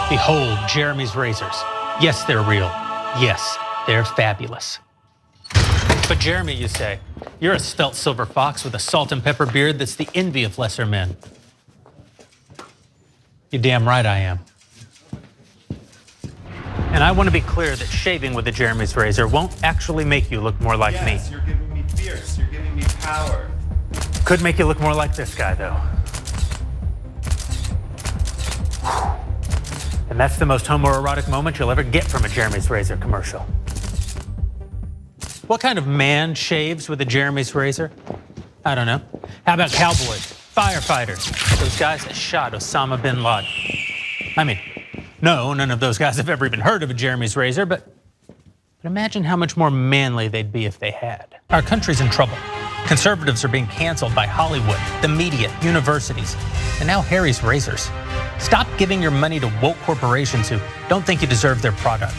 Behold, Jeremy's razors. Yes, they're real. Yes, they're fabulous. But Jeremy, you say, you're a svelte silver fox with a salt and pepper beard that's the envy of lesser men. You're damn right I am. And I want to be clear that shaving with a Jeremy's razor won't actually make you look more like me. Yes, you're giving me fierce, you're giving me power. Could make you look more like this guy, though. And that's the most homoerotic moment you'll ever get from a Jeremy's razor commercial. What kind of man shaves with a Jeremy's razor? I don't know. How about cowboys, firefighters, those guys that shot Osama bin Laden? I mean, no, none of those guys have ever even heard of a Jeremy's razor, but imagine how much more manly they'd be if they had. Our country's in trouble. Conservatives are being canceled by Hollywood, the media, universities, and now Harry's razors. Stop giving your money to woke corporations who don't think you deserve their product.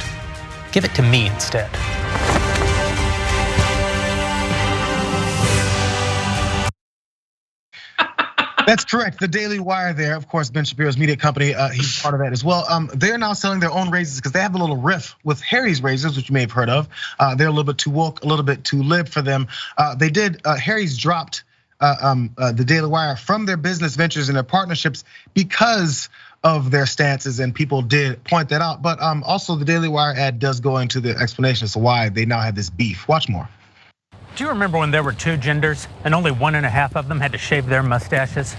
Give it to me instead. That's correct. The Daily Wire there, of course, Ben Shapiro's media company, he's part of that as well. They're now selling their own razors because they have a little riff with Harry's razors, which you may have heard of. They're a little bit too woke, a little bit too lib for them. Harry's dropped the Daily Wire from their business ventures and their partnerships because of their stances, and people did point that out. But also the Daily Wire ad does go into the explanation as to why they now have this beef. Watch more. Do you remember when there were 2 genders and only 1.5 of them had to shave their mustaches?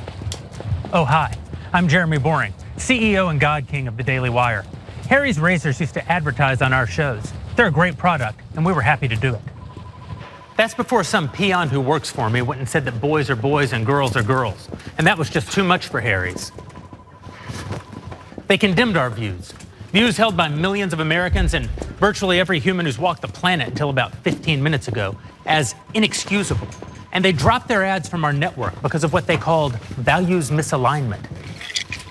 Oh, hi, I'm Jeremy Boring, CEO and God King of the Daily Wire. Harry's razors used to advertise on our shows. They're a great product, and we were happy to do it. That's before some peon who works for me went and said that boys are boys and girls are girls, and that was just too much for Harry's. They condemned our views held by millions of Americans and virtually every human who's walked the planet until about 15 minutes ago, as inexcusable. And they dropped their ads from our network because of what they called values misalignment.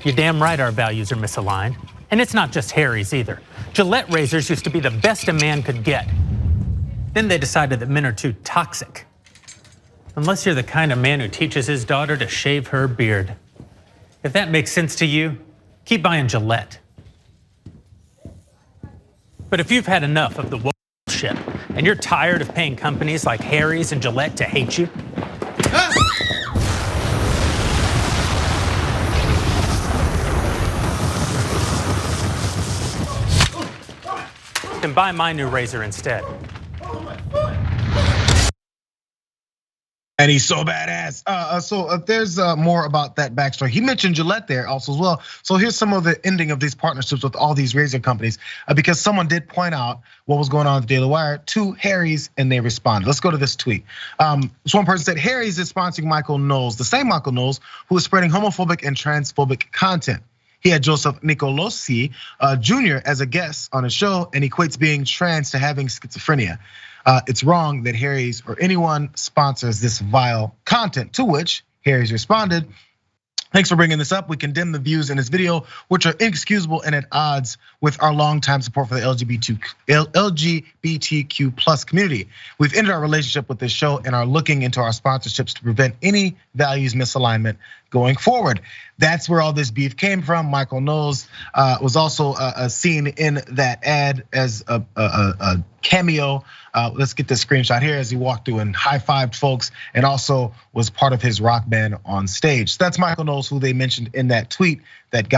You're damn right our values are misaligned. And it's not just Harry's either. Gillette razors used to be the best a man could get. Then they decided that men are too toxic. Unless you're the kind of man who teaches his daughter to shave her beard. If that makes sense to you, keep buying Gillette. But if you've had enough of the bullshit and you're tired of paying companies like Harry's and Gillette to hate you, then buy my new razor instead. And he's so badass. So there's more about that backstory. He mentioned Gillette there also as well. So here's some of the ending of these partnerships with all these razor companies, because someone did point out what was going on at the Daily Wire to Harry's, and they responded. Let's go to this tweet. This one person said, Harry's is sponsoring Michael Knowles, the same Michael Knowles who is spreading homophobic and transphobic content. He had Joseph Nicolosi Jr. as a guest on his show and equates being trans to having schizophrenia. It's wrong that Harry's or anyone sponsors this vile content, to which Harry's responded, thanks for bringing this up. We condemn the views in this video, which are inexcusable and at odds with our longtime support for the LGBTQ plus community. We've ended our relationship with this show and are looking into our sponsorships to prevent any values misalignment going forward. That's where all this beef came from. Michael Knowles was also seen in that ad as a cameo. Let's get this screenshot here as he walked through and high-fived folks, and also was part of his rock band on stage. So that's Michael Knowles, who they mentioned in that tweet that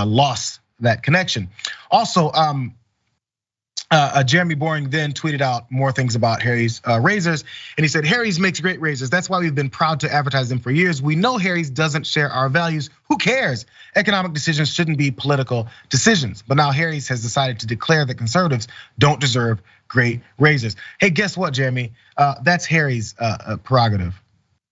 lost that connection. Also, Jeremy Boring then tweeted out more things about Harry's razors, and he said, Harry's makes great razors. That's why we've been proud to advertise them for years. We know Harry's doesn't share our values. Who cares? Economic decisions shouldn't be political decisions. But now Harry's has decided to declare that conservatives don't deserve great razors. Hey, guess what, Jeremy? That's Harry's prerogative.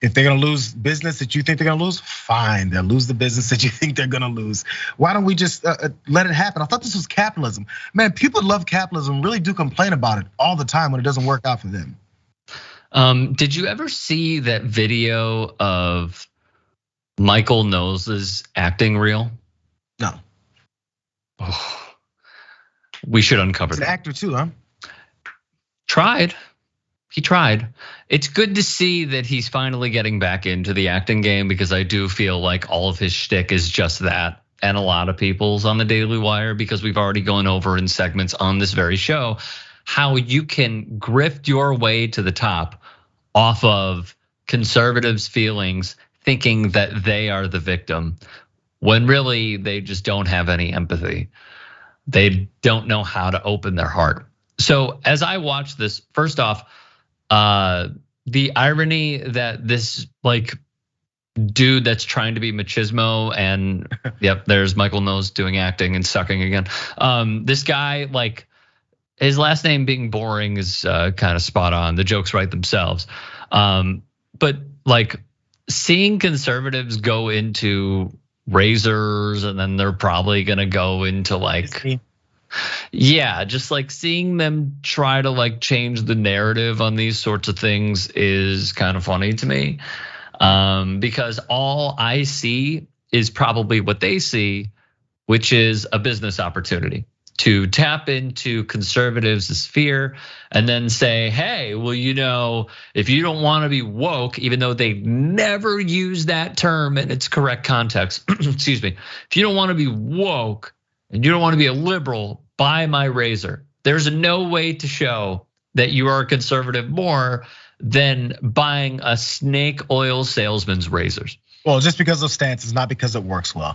If they're gonna lose business that you think they're gonna lose, fine, they'll lose the business that you think they're gonna lose. Why don't we just let it happen? I thought this was capitalism. Man, people love capitalism, really do complain about it all the time when it doesn't work out for them. Did you ever see that video of Michael Knowles' acting reel? No. Oh, we should uncover He's that. an actor too, huh? He tried. It's good to see that he's finally getting back into the acting game, because I do feel like all of his shtick is just that. and a lot of people's on the Daily Wire, because we've already gone over in segments on this very show, how you can grift your way to the top off of conservatives' feelings, thinking that they are the victim, when really they just don't have any empathy. They don't know how to open their heart. So as I watch this, first off, the irony that this like dude that's trying to be machismo, and yep, there's Michael Knowles doing acting and sucking again. This guy, like, his last name being boring is kind of spot on. The jokes write themselves. But like, seeing conservatives go into razors, and then they're probably gonna go into like, yeah, just like seeing them try to like change the narrative on these sorts of things is kind of funny to me. Because all I see is probably what they see, which is a business opportunity to tap into conservatives' fear and then say, hey, well, you know, if you don't want to be woke, even though they never use that term in its correct context, excuse me, if you don't want to be woke and you don't want to be a liberal, buy my razor. There's no way to show that you are a conservative more than buying a snake oil salesman's razors. Well, just because of stances, not because it works well.